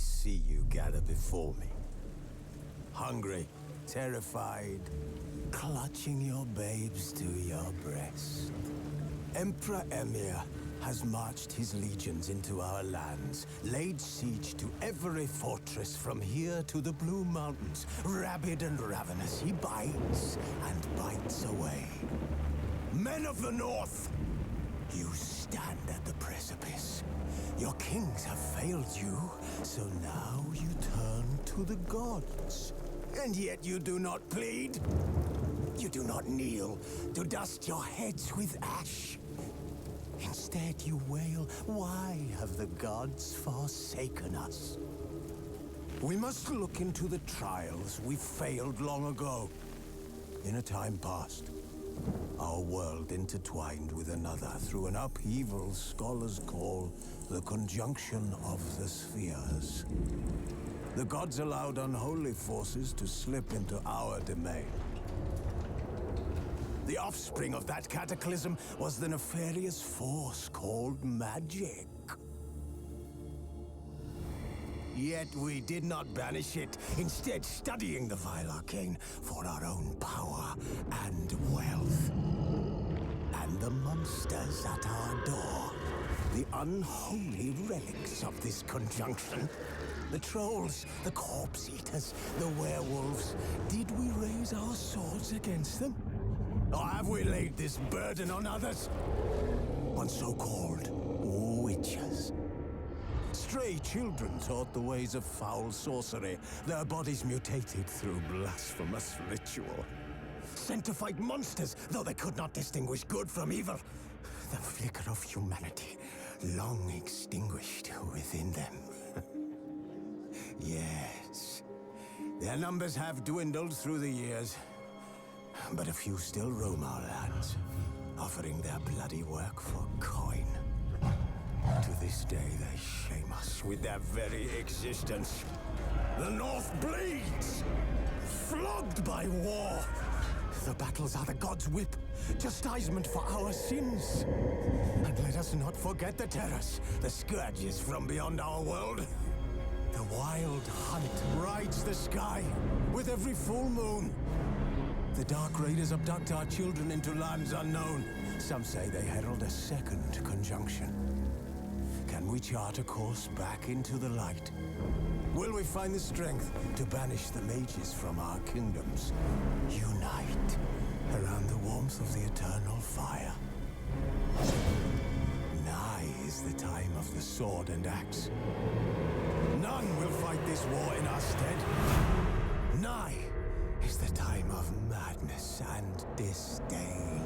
see you gather before me. Hungry, terrified, clutching your babes to your breast. Emperor Emir has marched his legions into our lands, laid siege to every fortress from here to the Blue Mountains. Rabid and ravenous, he bites and bites away. Men of the North, you stand at the precipice. Your kings have failed you, so now you turn to the gods. And yet you do not plead. You do not kneel to dust your heads with ash. Instead you wail, why have the gods forsaken us? We must look into the trials we failed long ago. In a time past, our world intertwined with another through an upheaval scholars call the conjunction of the spheres. The gods allowed unholy forces to slip into our domain. The offspring of that cataclysm was the nefarious force called magic. Yet we did not banish it, instead studying the vile arcane for our own power and wealth. And the monsters at our door, the unholy relics of this conjunction. The trolls, the corpse-eaters, the werewolves. Did we raise our swords against them? Or have we laid this burden on others? On so-called witches. Stray children taught the ways of foul sorcery, their bodies mutated through blasphemous ritual. Sent to fight monsters, though they could not distinguish good from evil. The flicker of humanity, long extinguished within them. Yes, their numbers have dwindled through the years. But a few still roam our lands, offering their bloody work for coin. To this day, they shame us with their very existence. The North bleeds, flogged by war. The battles are the gods' whip, chastisement for our sins. And let us not forget the terrors, the scourges from beyond our world. The wild hunt rides the sky with every full moon. The Dark Raiders abduct our children into lands unknown. Some say they herald a second conjunction. Can we chart a course back into the light? Will we find the strength to banish the mages from our kingdoms? Unite around the warmth of the eternal fire. Nigh is the time of the sword and axe. None will fight this war in our stead. Nigh is the time of madness and disdain.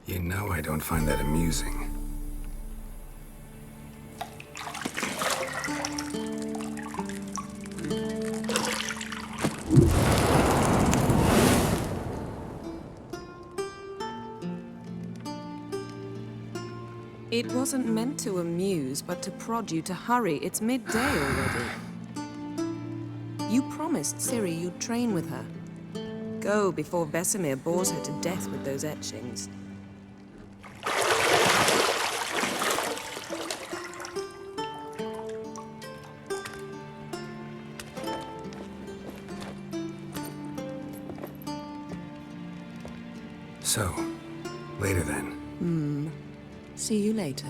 You know I don't find that amusing. It wasn't meant to amuse, but to prod you to hurry. It's midday already. You promised Ciri you'd train with her. Go before Vesemir bores her to death with those etchings. So, later then. See you later.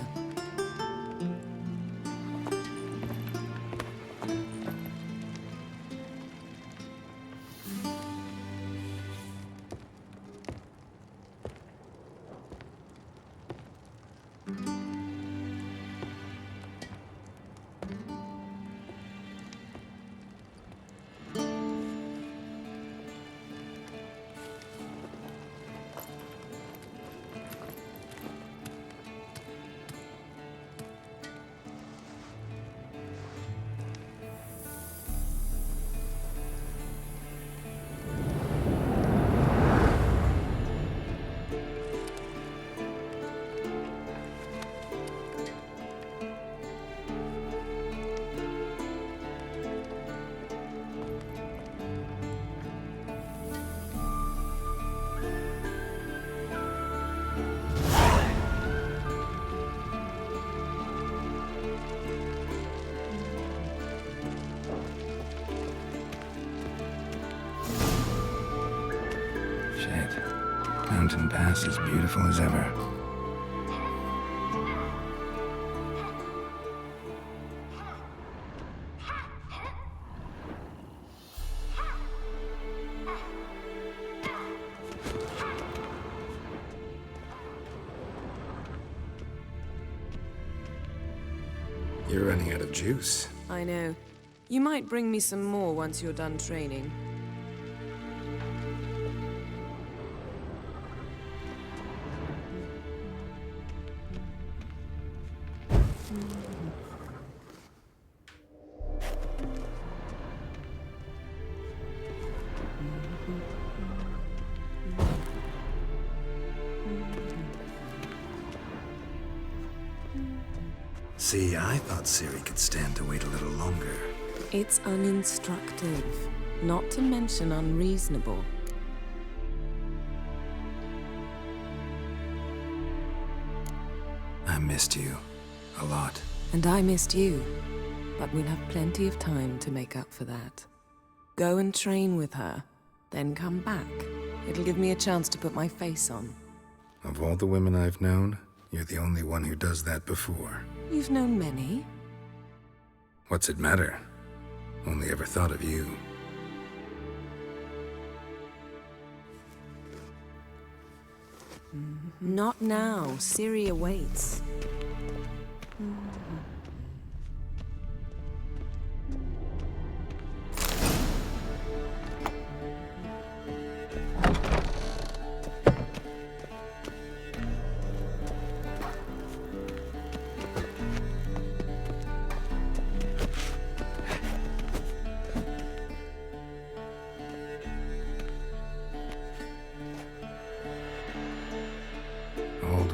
Mountain Pass as beautiful as ever. You're running out of juice. I know. You might bring me some more once you're done training. See, I thought Ciri could stand to wait a little longer. It's uninstructive, not to mention unreasonable. I missed you. A lot. And I missed you. But we'll have plenty of time to make up for that. Go and train with her, then come back. It'll give me a chance to put my face on. Of all the women I've known, you're the only one who does that before. You've known many. What's it matter? Only ever thought of you. Not now. Ciri awaits.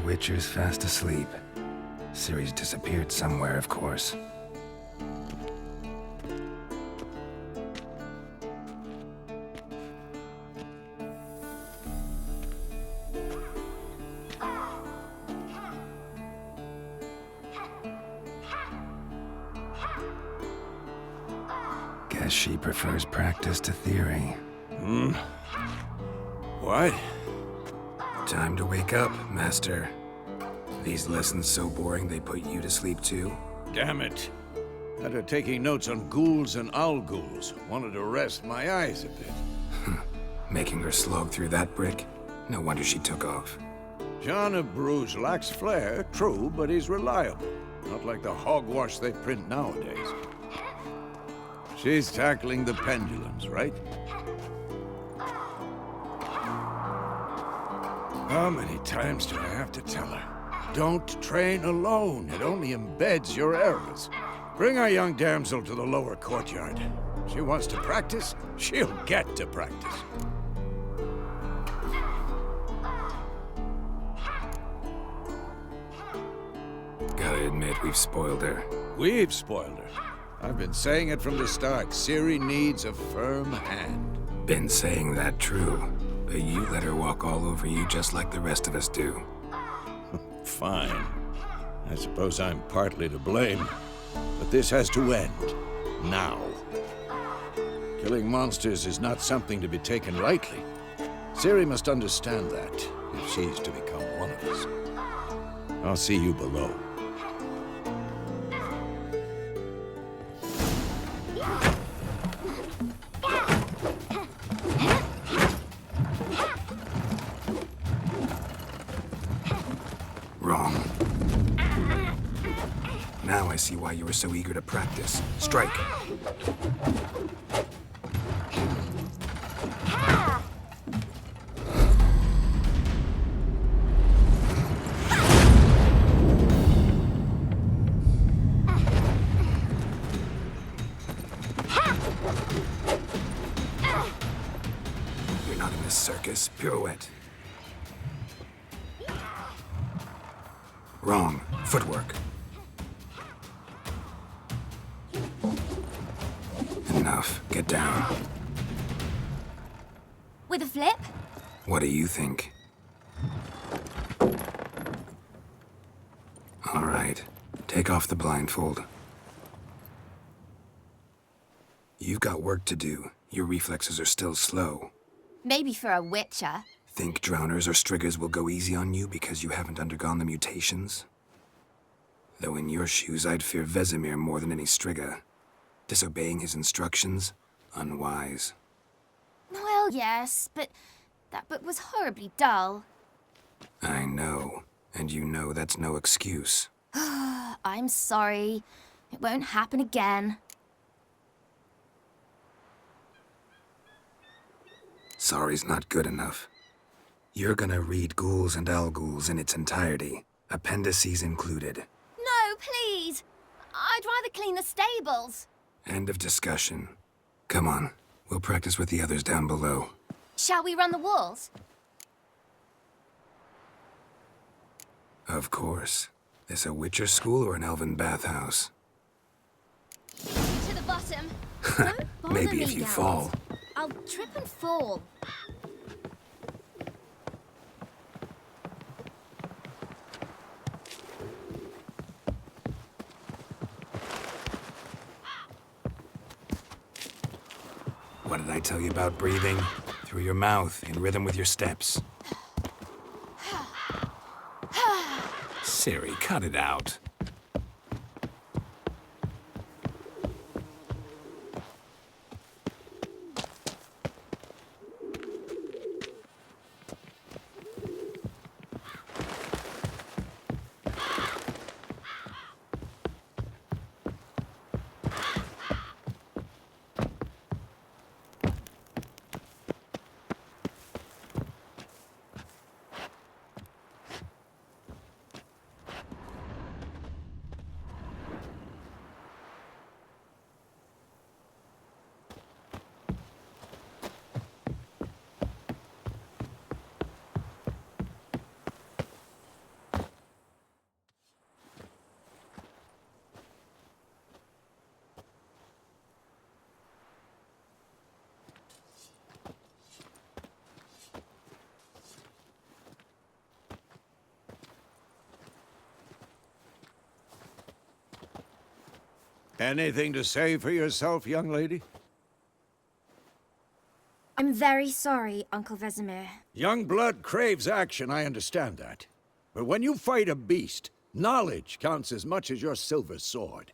Witcher's fast asleep. Ciri's disappeared somewhere, of course. Guess she prefers practice to theory. What? Time to wake up, Master. These lessons so boring they put you to sleep too? Damn it. Had her taking notes on ghouls and owl ghouls. Wanted to rest my eyes a bit. Making her slog through that brick? No wonder she took off. John of Bruges lacks flair, true, but he's reliable. Not like the hogwash they print nowadays. She's tackling the pendulums, right? How many times do I have to tell her? Don't train alone. It only embeds your errors. Bring our young damsel to the lower courtyard. She wants to practice, she'll get to practice. Gotta admit, we've spoiled her. We've spoiled her. I've been saying it from the start. Ciri needs a firm hand. Been saying that true, but you let her walk all over you just like the rest of us do. Fine. I suppose I'm partly to blame. But this has to end. Now. Killing monsters is not something to be taken lightly. Ciri must understand that, if she's to become one of us. I'll see you below. Wrong. Now I see why you were so eager to practice. Strike. You're not in this circus. Pirouette. Wrong. Footwork. Enough. Get down. With a flip? What do you think? All right. Take off the blindfold. You've got work to do. Your reflexes are still slow. Maybe for a witcher. Think drowners or striggers will go easy on you because you haven't undergone the mutations? Though in your shoes, I'd fear Vesemir more than any strigger. Disobeying his instructions? Unwise. Well, yes, but that book was horribly dull. I know. And you know that's no excuse. I'm sorry. It won't happen again. Sorry's not good enough. You're gonna read Ghouls and Alghouls in its entirety, appendices included. No, please! I'd rather clean the stables. End of discussion. Come on, we'll practice with the others down below. Shall we run the walls? Of course. This a Witcher school or an elven bathhouse? To the bottom. Don't bother Maybe me, if you Geralt. fall. I'll trip and fall. What did I tell you about breathing? Through your mouth, in rhythm with your steps. Ciri, cut it out. Anything to say for yourself, young lady? I'm very sorry, Uncle Vesemir. Young blood craves action, I understand that. But when you fight a beast, knowledge counts as much as your silver sword.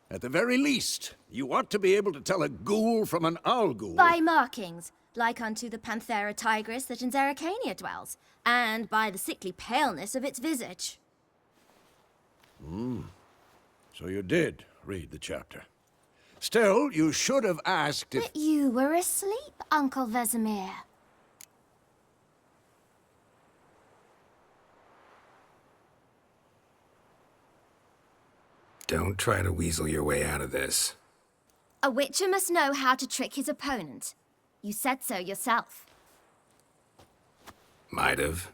At the very least, you ought to be able to tell a ghoul from an Alghoul. By markings, like unto the Panthera tigris that in Zerrikania dwells, and by the sickly paleness of its visage. So you did read the chapter. Still, you should have asked if... But you were asleep, Uncle Vesemir. Don't try to weasel your way out of this. A witcher must know how to trick his opponent. You said so yourself. Might have.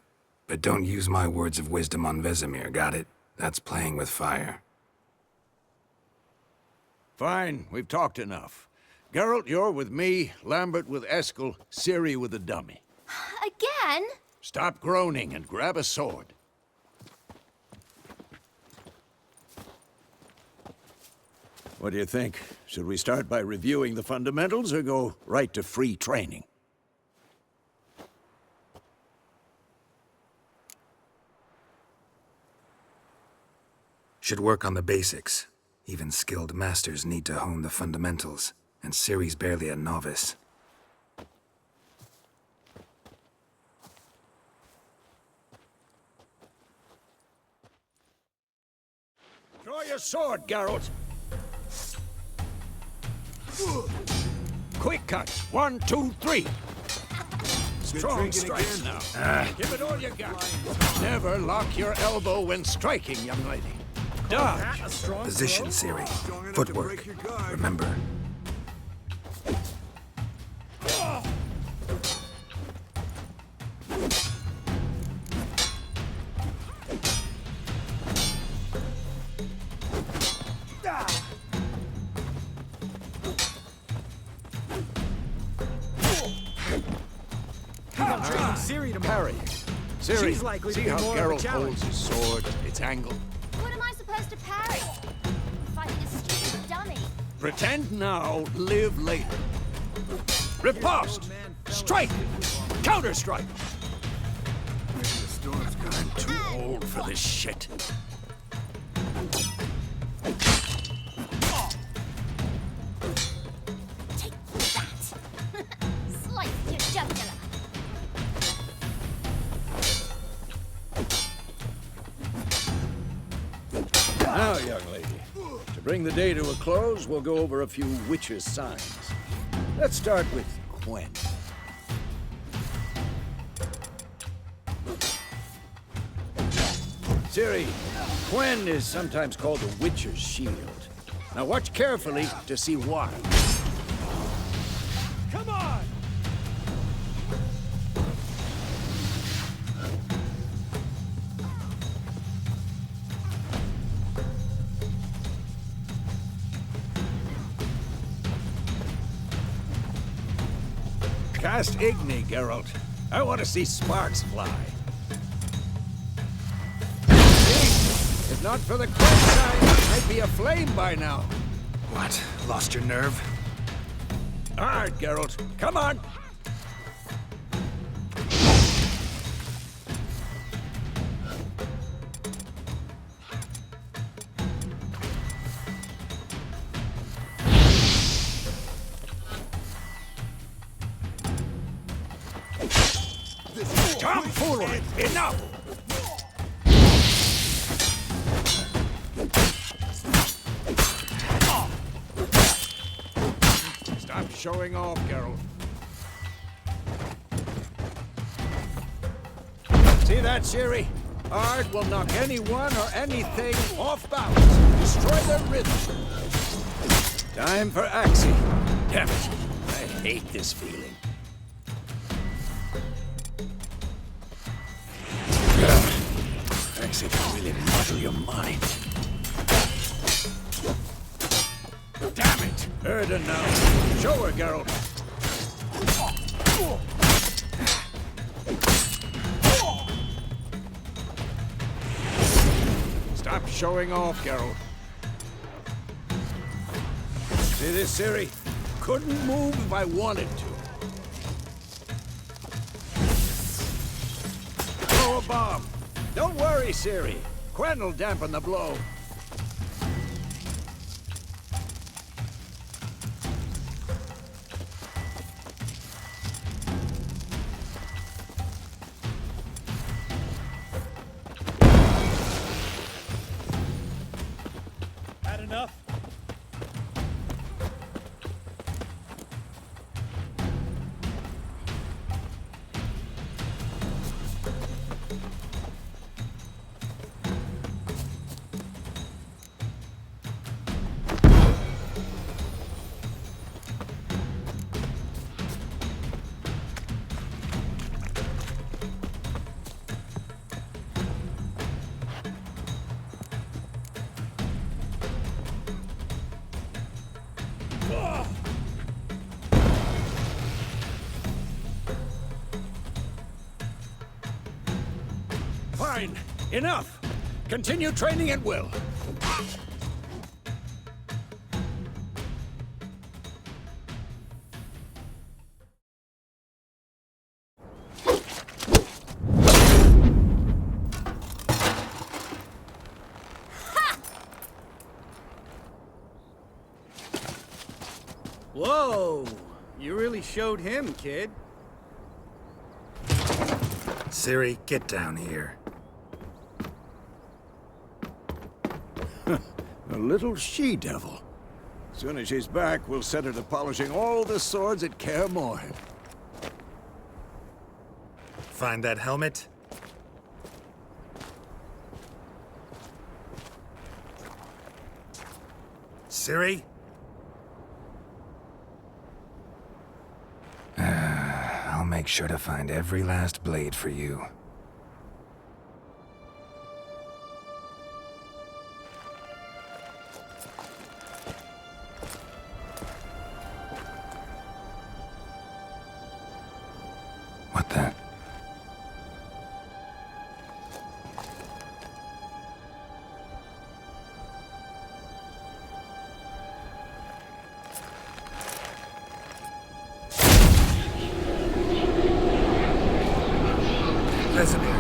But don't use my words of wisdom on Vesemir, got it? That's playing with fire. Fine, we've talked enough. Geralt, you're with me, Lambert with Eskel, Ciri with the dummy. Again? Stop groaning and grab a sword. What do you think? Should we start by reviewing the fundamentals or go right to free training? Should work on the basics. Even skilled masters need to hone the fundamentals, and Ciri's barely a novice. Draw your sword, Geralt! Quick cuts. 1, 2, 3. Strong strikes now. Give it all you got. Never lock your elbow when striking, young lady. Dodge. Position, Ciri. Footwork. Remember. Ciri to Parry. Ciri, She's likely to see be how more of a Geralt challenge. holds his sword, its angle? What am I supposed to parry? Fighting a stupid dummy. Pretend now, live later. Riposte! Strike! Counter-strike! I'm too old for this shit. Take that! Slice your jugular. Now, young lady, to bring the day to a close, we'll go over a few witches' signs. Let's start with Quen. Ciri, Quen is sometimes called the Witcher's Shield. Now watch carefully to see why. Come on! Cast Igni, Geralt. I want to see sparks fly. See? If not for the Quen sign, I'd be aflame by now. What? Lost your nerve? Hard, Geralt. Come on! Tomfoolery! Enough! Stop showing off, Geralt. See that, Ciri? Ard will knock anyone or anything off balance. Destroy their rhythm. Time for Axie. Damn it. I hate this feeling. Axie can really muddle your mind. Damn it! Erden now. Show her, Geralt. Stop showing off, Geralt. See this, Ciri? Couldn't move if I wanted to. Throw a bomb. Don't worry, Ciri. Quen will dampen the blow. Had enough? Fine. Enough. Continue training at will. Whoa! You really showed him, kid. Siri, get down here. A little she-devil. Soon as she's back, we'll set her to polishing all the swords at Kaer Morhen. Find that helmet? Siri? I'll make sure to find every last blade for you. What the? Vesemir.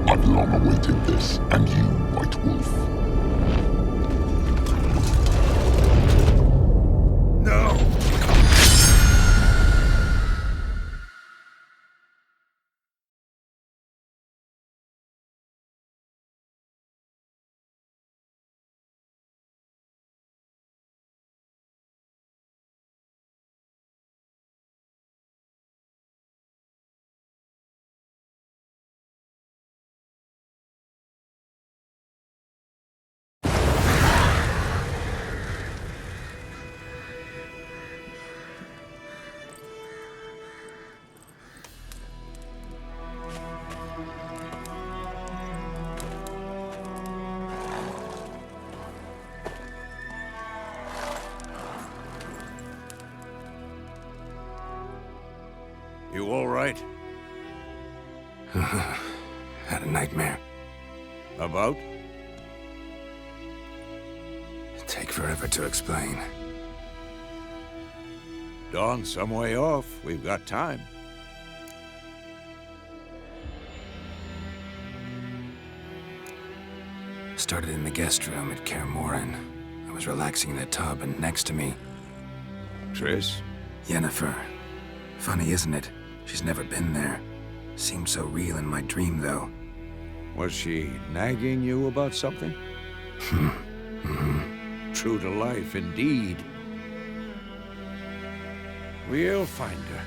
I've long awaited this, and you, White Wolf. No! You all right? Had a nightmare. About? Take forever to explain. Dawn's some way off. We've got time. Started in the guest room at Kaer Morhen. I was relaxing in the tub, and next to me, Triss? Yennefer. Funny, isn't it? She's never been there. Seemed so real in my dream, though. Was she nagging you about something? True to life, indeed. We'll find her.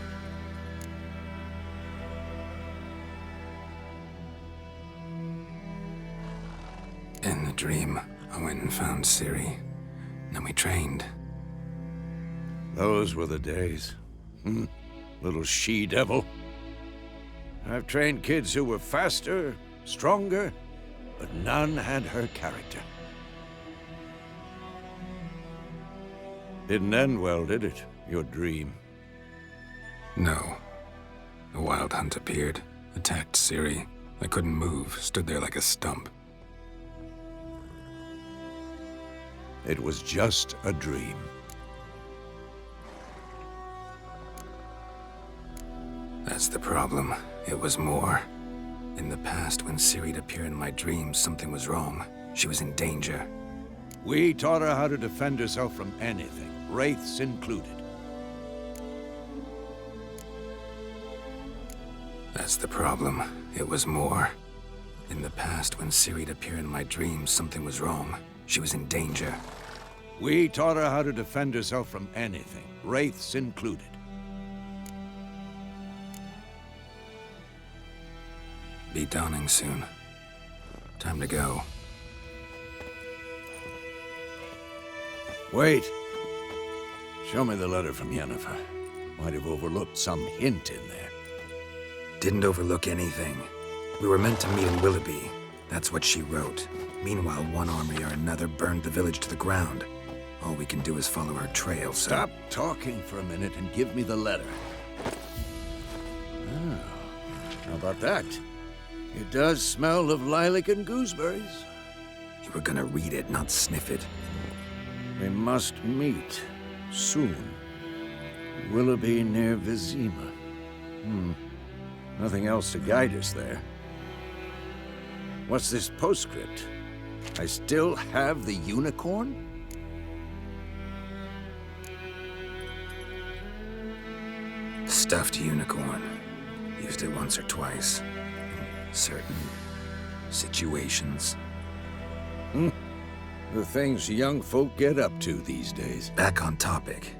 In the dream, I went and found Ciri. Then we trained. Those were the days. Little she-devil. I've trained kids who were faster, stronger, but none had her character. Didn't end well, did it? Your dream? No. A wild hunt appeared, attacked Ciri. I couldn't move, stood there like a stump. It was just a dream. That's the problem. It was more. In the past, when Ciri'd appear in my dreams, something was wrong. She was in danger. We taught her how to defend herself from anything, wraiths included. That's the problem. It was more. In the past, when Ciri'd appear in my dreams, something was wrong. She was in danger. We taught her how to defend herself from anything, wraiths included. Be dawning soon. Time to go. Wait. Show me the letter from Yennefer. Might have overlooked some hint in there. Didn't overlook anything. We were meant to meet in Willoughby. That's what she wrote. Meanwhile, one army or another burned the village to the ground. All we can do is follow her trail, so... Stop talking for a minute and give me the letter. Ah, how about that? It does smell of lilac and gooseberries. You were gonna read it, not sniff it. We must meet soon. Willoughby near Vizima. Nothing else to guide us there. What's this postscript? I still have the unicorn? Stuffed unicorn. Used it once or twice. In certain situations. The things young folk get up to these days. Back on topic.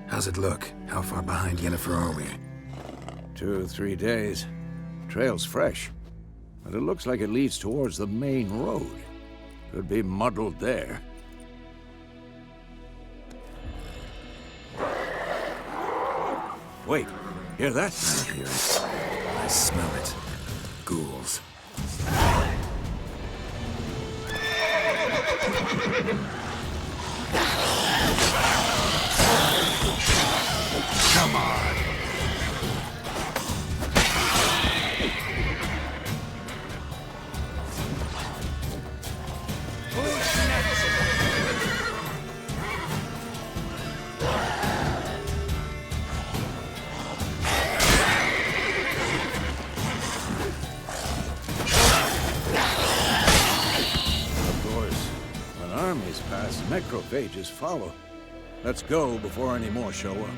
How's it look? How far behind Yennefer are we? 2 or 3 days. Trail's fresh, but it looks like it leads towards the main road. Could be muddled there. Wait, hear that? I hear it. I smell it. Ghouls. Come on! Armies pass, necrophages follow. Let's go before any more show up.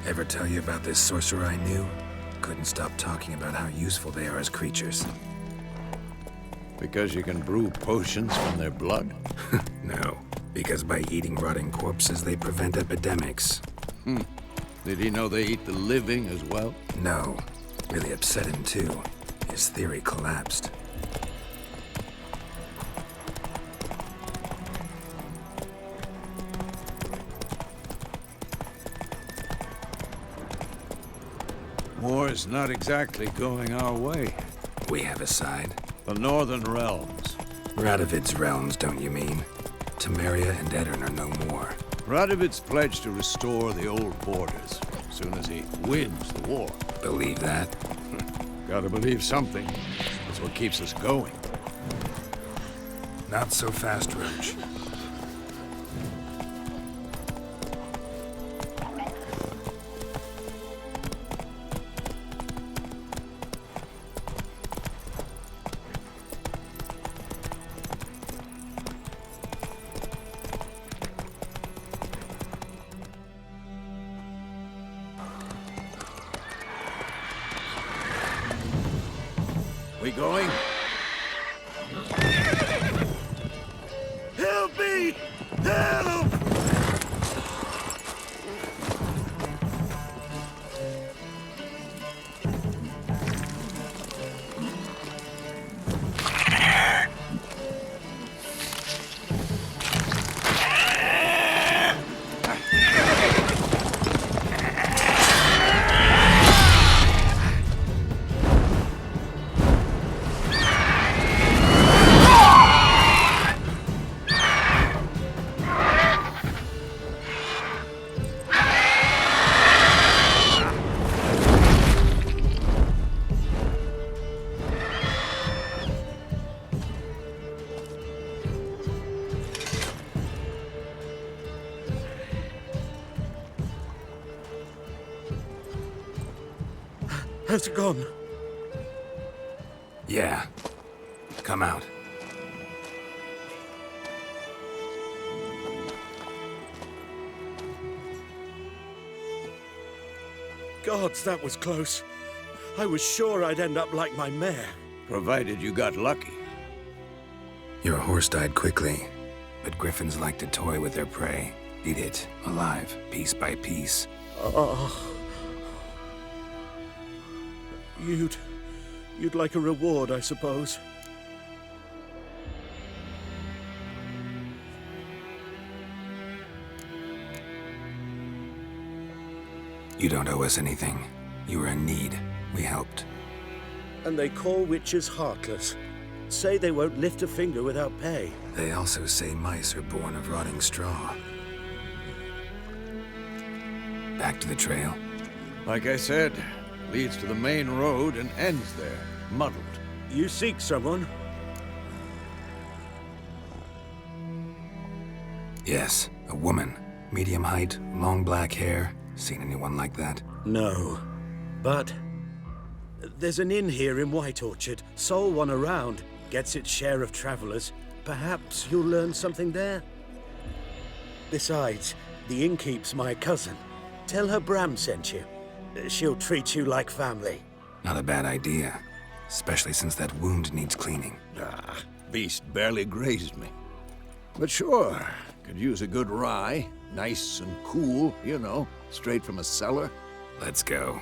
Ever tell you about this sorcerer I knew? Couldn't stop talking about how useful they are as creatures. Because you can brew potions from their blood? No, because by eating rotting corpses, they prevent epidemics. Did he know they eat the living as well? No. Really upset him, too. His theory collapsed. War's not exactly going our way. We have a side. The Northern Realms. Radovid's realms, don't you mean? Temeria and Edirn are no more. Radovid's pledged to restore the old borders as soon as he wins the war. Believe that? Gotta believe something. That's what keeps us going. Not so fast, Roach. We going? Help me! Help! Has it gone? Yeah. Come out. Gods, that was close. I was sure I'd end up like my mare. Provided you got lucky. Your horse died quickly, but griffins like to toy with their prey. Eat it, alive, piece by piece. Oh. You'd like a reward, I suppose. You don't owe us anything. You were in need. We helped. And they call witches heartless. Say they won't lift a finger without pay. They also say mice are born of rotting straw. Back to the trail. Like I said, leads to the main road and ends there, muddled. You seek someone? Yes, a woman. Medium height, long black hair. Seen anyone like that? No. But there's an inn here in White Orchard. Sole one around. Gets its share of travelers. Perhaps you'll learn something there? Besides, the innkeep's my cousin. Tell her Bram sent you. She'll treat you like family. Not a bad idea. Especially since that wound needs cleaning. Ah, beast barely grazed me. But sure, could use a good rye. Nice and cool, you know, straight from a cellar. Let's go.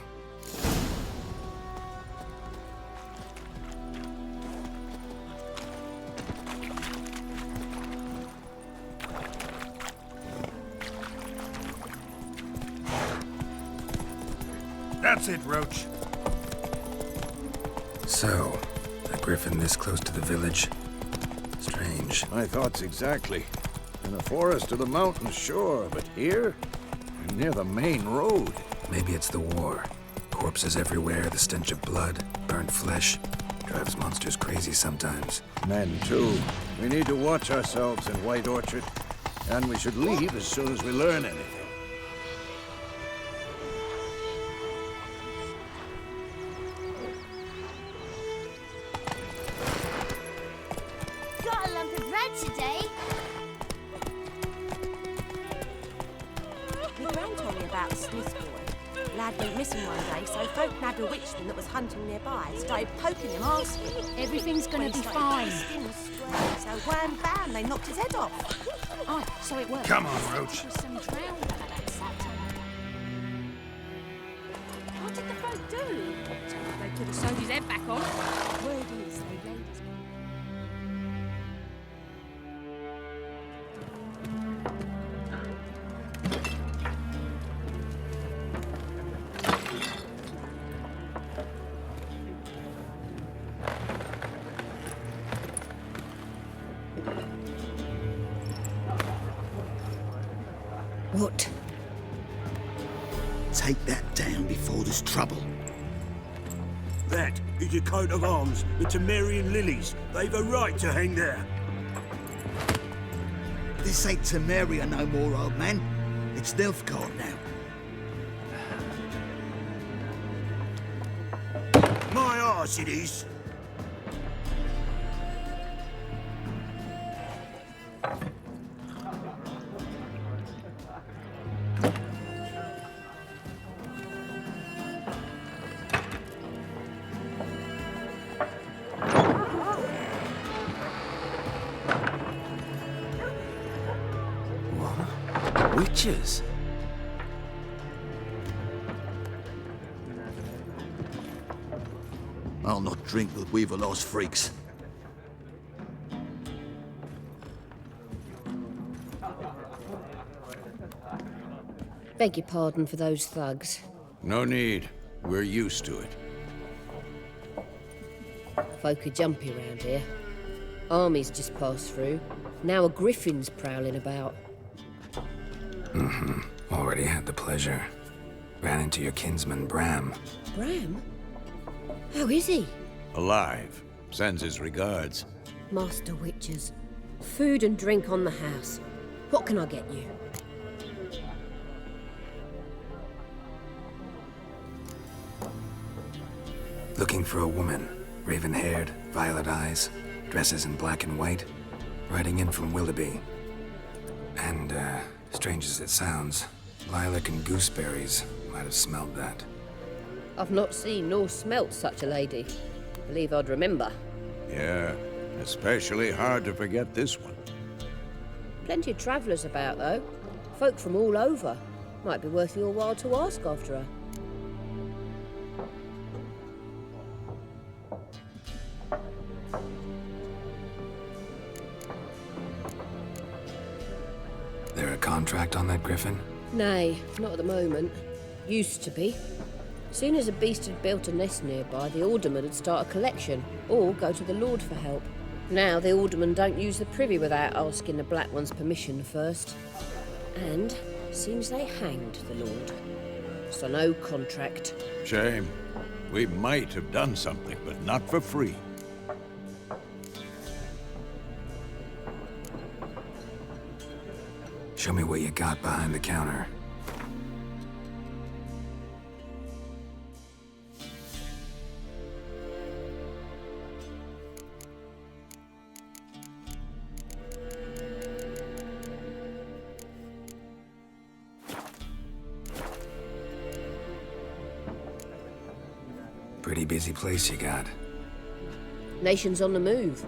That's it, Roach. So, a griffin this close to the village? Strange. My thoughts exactly. In the forest or the mountains, sure, but here? Near the main road. Maybe it's the war. Corpses everywhere, the stench of blood, burnt flesh. Drives monsters crazy sometimes. Men, too. We need to watch ourselves in White Orchard. And we should leave as soon as we learn anything. Got a lump of bread today. My gran told me about a Smith boy. Lad went missing one day, so folk nabbed a witchman that was hunting nearby. Started poking him, asking. Everything's gonna When he be started fine. twisting and swearing, so wham bam, they knocked his head off. Oh, so it worked. Come on, Roach. Some drowned What did the folk do? They could have sewed his head back on. Word is, they laid his... What? Take that down before there's trouble. That is a coat of arms, the Temerian lilies. They've a right to hang there. This ain't Temeria no more, old man. It's Nilfgaard now. My arse it is. Witches? I'll not drink with Weaverlaw's freaks. Beg your pardon for those thugs. No need. We're used to it. Folk are jumpy around here. Armies just passed through. Now a griffin's prowling about. Already had the pleasure. Ran into your kinsman, Bram. Bram? How is he? Alive. Sends his regards. Master Witches. Food and drink on the house. What can I get you? Looking for a woman. Raven-haired, violet eyes, dresses in black and white. Riding in from Willoughby. And, strange as it sounds, lilac and gooseberries might have smelled that. I've not seen nor smelt such a lady. Believe I'd remember. Yeah, especially hard to forget this one. Plenty of travellers about, though. Folk from all over. Might be worth your while to ask after her. There a contract on that griffin? Nay, not at the moment. Used to be. Soon as a beast had built a nest nearby, the alderman would start a collection, or go to the Lord for help. Now the aldermen don't use the privy without asking the Black One's permission first. And seems they hanged the Lord. So no contract. Shame. We might have done something, but not for free. Show me what you got behind the counter. Pretty busy place you got. Nations on the move.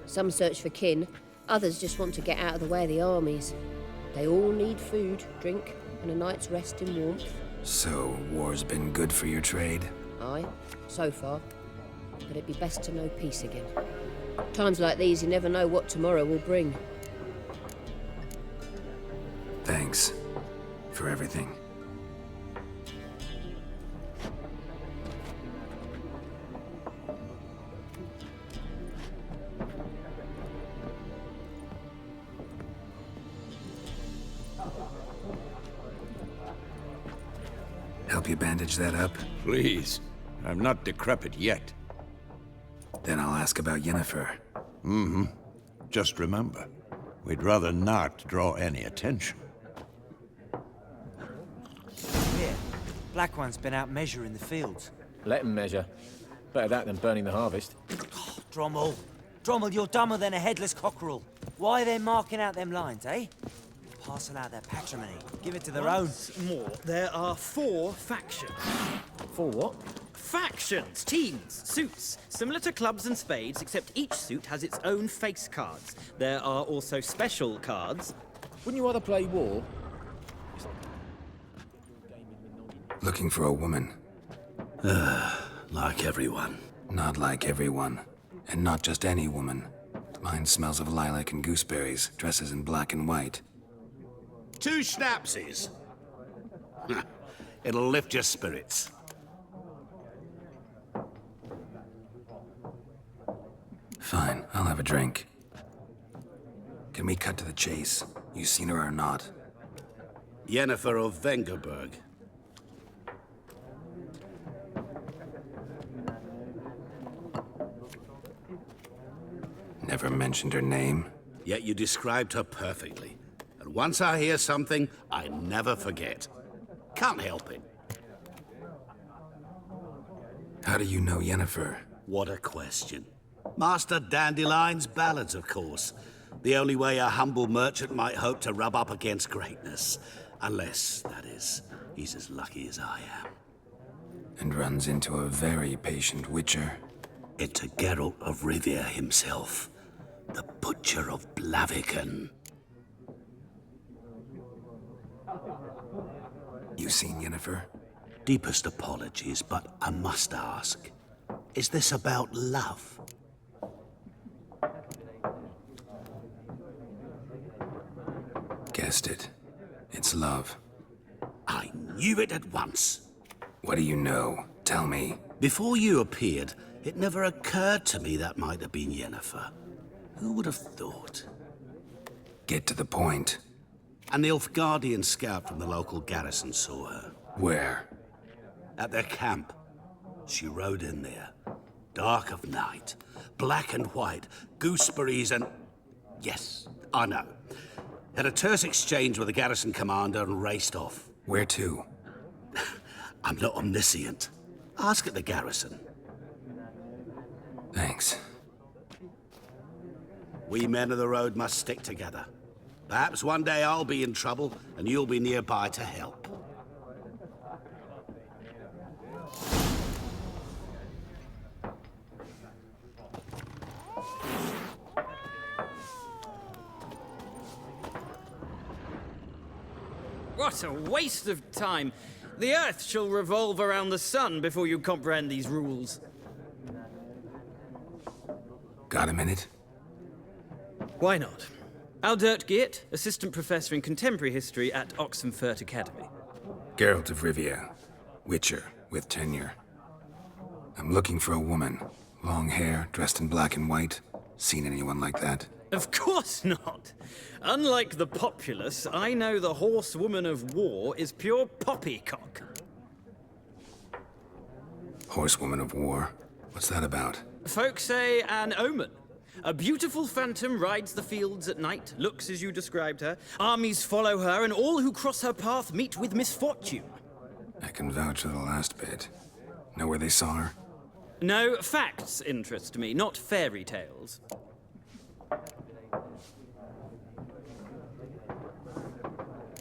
Some search for kin, others just want to get out of the way of the armies. They all need food, drink, and a night's rest in warmth. So, war's been good for your trade? Aye, so far. But it'd be best to know peace again. Times like these, you never know what tomorrow will bring. Thanks for everything. Help you bandage that up? Please. I'm not decrepit yet. Then I'll ask about Yennefer. Mm-hmm. Just remember, we'd rather not draw any attention. Here, Black One's been out measuring the fields. Let him measure. Better that than burning the harvest. Oh, Drommel. Drommel, you're dumber than a headless cockerel. Why are they marking out them lines, eh? Parcel out their patrimony. Give it to their Once more, there are 4 factions. 4 what? Factions, teams, suits, similar to clubs and spades, except each suit has its own face cards. There are also special cards. Wouldn't you rather play war? Looking for a woman. Like everyone. Not like everyone. And not just any woman. Mine smells of lilac and gooseberries, dresses in black and white. 2 schnapsies. It'll lift your spirits. Fine, I'll have a drink. Can we cut to the chase? You seen her or not? Yennefer of Vengerberg. Never mentioned her name. Yet you described her perfectly. And once I hear something, I never forget. Can't help it. How do you know Yennefer? What a question. Master Dandelion's ballads, of course. The only way a humble merchant might hope to rub up against greatness. Unless, that is, he's as lucky as I am. And runs into a very patient witcher. Into Geralt of Rivia himself. The Butcher of Blaviken. You seen Yennefer? Deepest apologies, but I must ask. Is this about love? Guessed it. It's love. I knew it at once. What do you know? Tell me. Before you appeared, it never occurred to me that might have been Yennefer. Who would have thought? Get to the point. An Nilfgaardian scout from the local garrison saw her. Where? At their camp. She rode in there. Dark of night. Black and white. Gooseberries and... Yes, I know. Had a terse exchange with the garrison commander and raced off. Where to? I'm not omniscient. Ask at the garrison. Thanks. We men of the road must stick together. Perhaps one day I'll be in trouble and you'll be nearby to help. What a waste of time. The Earth shall revolve around the sun before you comprehend these rules. Got a minute? Why not? Aldert Geert, Assistant Professor in Contemporary History at Oxenfurt Academy. Geralt of Rivia, Witcher, with tenure. I'm looking for a woman. Long hair, dressed in black and white. Seen anyone like that? Of course not. Unlike the populace, I know the horsewoman of war is pure poppycock. Horsewoman of war? What's that about? Folk say an omen. A beautiful phantom rides the fields at night, looks as you described her. Armies follow her, and all who cross her path meet with misfortune. I can vouch for the last bit. Know where they saw her? No, facts interest me, not fairy tales.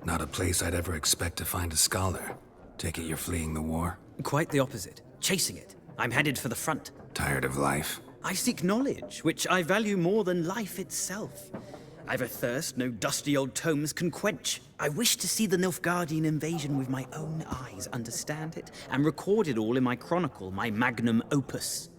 Not a place I'd ever expect to find a scholar. Take it you're fleeing the war? Quite the opposite. Chasing it. I'm headed for the front. Tired of life? I seek knowledge, which I value more than life itself. I've a thirst no dusty old tomes can quench. I wish to see the Nilfgaardian invasion with my own eyes, understand it, and record it all in my chronicle, my magnum opus.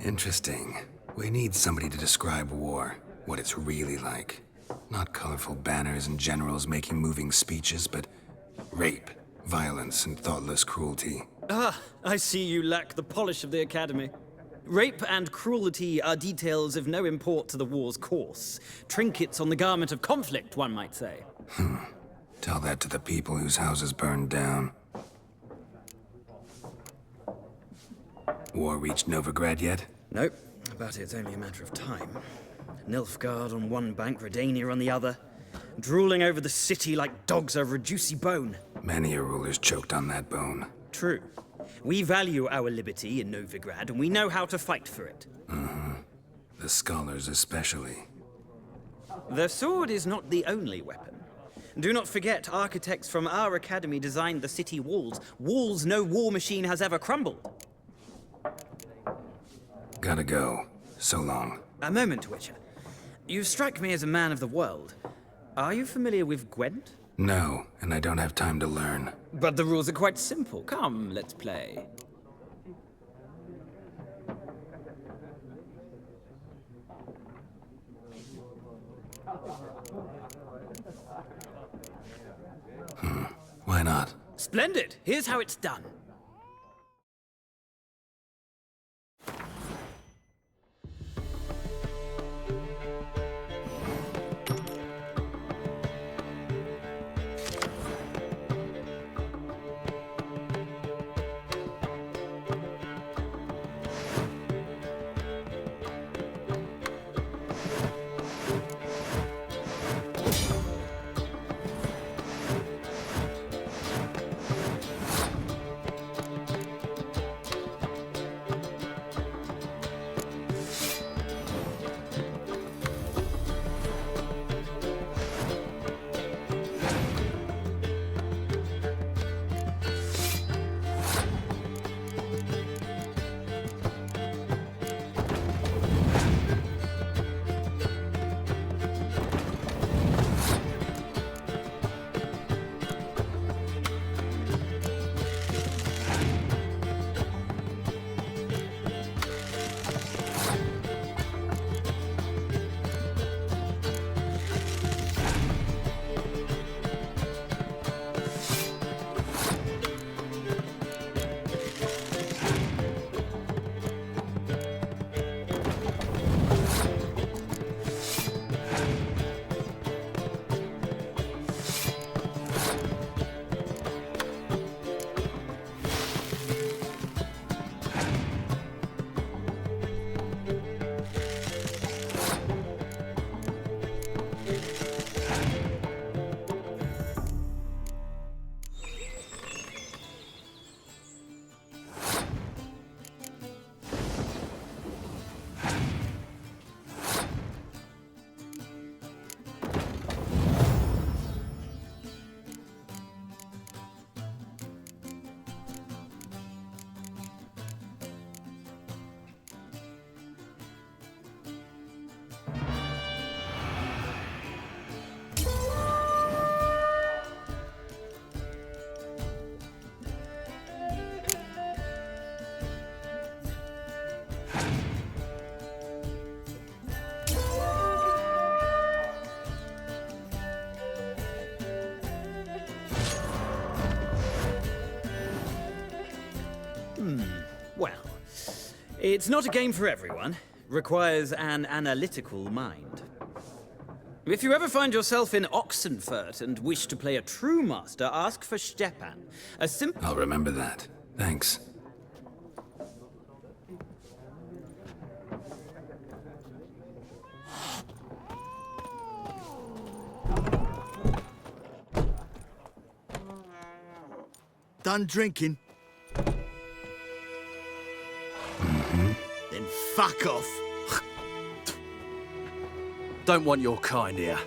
Interesting. We need somebody to describe war, what it's really like. Not colorful banners and generals making moving speeches, but rape, violence, and thoughtless cruelty. Ah, I see you lack the polish of the Academy. Rape and cruelty are details of no import to the war's course. Trinkets on the garment of conflict, one might say. Tell that to the people whose houses burned down. War reached Novigrad yet? Nope, but it's only a matter of time. Nilfgaard on one bank, Redania on the other. Drooling over the city like dogs over a juicy bone. Many a ruler's choked on that bone. True. We value our liberty in Novigrad, and we know how to fight for it. The scholars especially. The sword is not the only weapon. Do not forget, architects from our academy designed the city walls. Walls no war machine has ever crumbled. Gotta go. So long. A moment, Witcher. You strike me as a man of the world. Are you familiar with Gwent? No, and I don't have time to learn. But the rules are quite simple. Come, let's play. Why not? Splendid! Here's how it's done. Well, it's not a game for everyone. Requires an analytical mind. If you ever find yourself in Oxenfurt and wish to play a true master, ask for Stepan. A simple... I'll remember that. Thanks. Done drinking? Then fuck off. Don't want your kind here.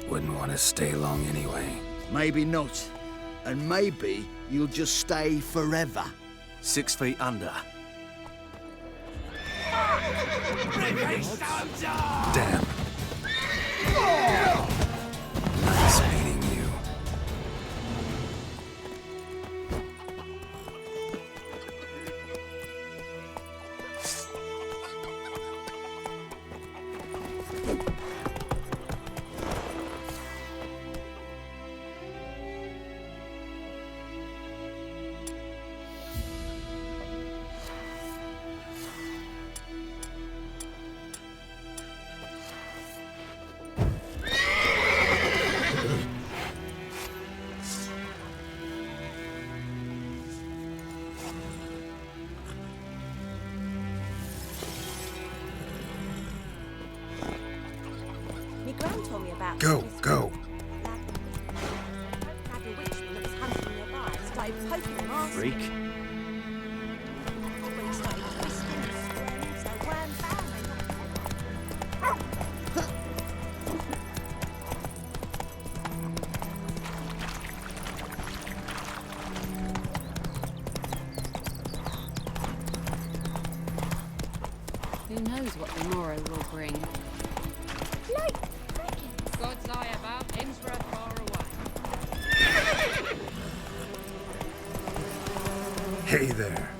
Wouldn't want to stay long anyway. Maybe not. And maybe you'll just stay forever. 6 feet under. Damn. Nice meeting you. My gran told me about Go, this go. Had a witchman that was hunting nearby, started poking him arse. Freak. When he started twisting and squirming, so worm found Who knows what the morrow will bring? God's eye about, Innsbruck far away. Hey there.